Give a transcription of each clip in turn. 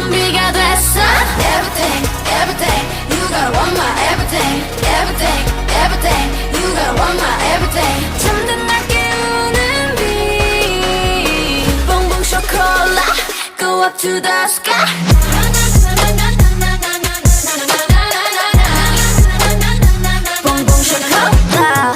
준비가 됐어. Everything, everything, you gotta want my everything. Everything, everything, you gotta want my everything. 잠든 날 깨우는 빛, 봉봉 쇼콜라, go up to the sky. 봉봉 쇼콜라.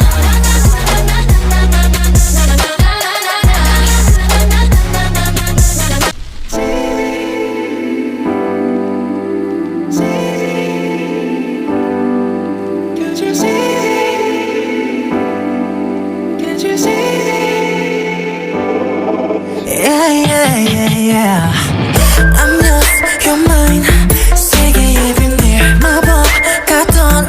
Yeah. I'm yours, you're mine. 세계의 비밀 마법 같던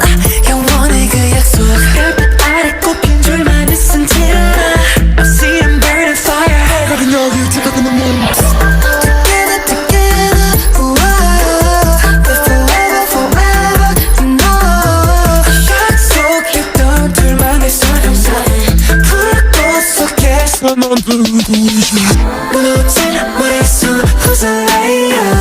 영원의 그 약속. 별빛 아래 꼽힌 줄만 있은 till I see them burning fire. 내가 너를 잡아가는 몸. Together, together, whoa. We're forever, forever, you know. 약속했던 둘만의 설명서. 불꽃 속에서 넌 불고 있어. 무너진 머릿속 Who's a liar?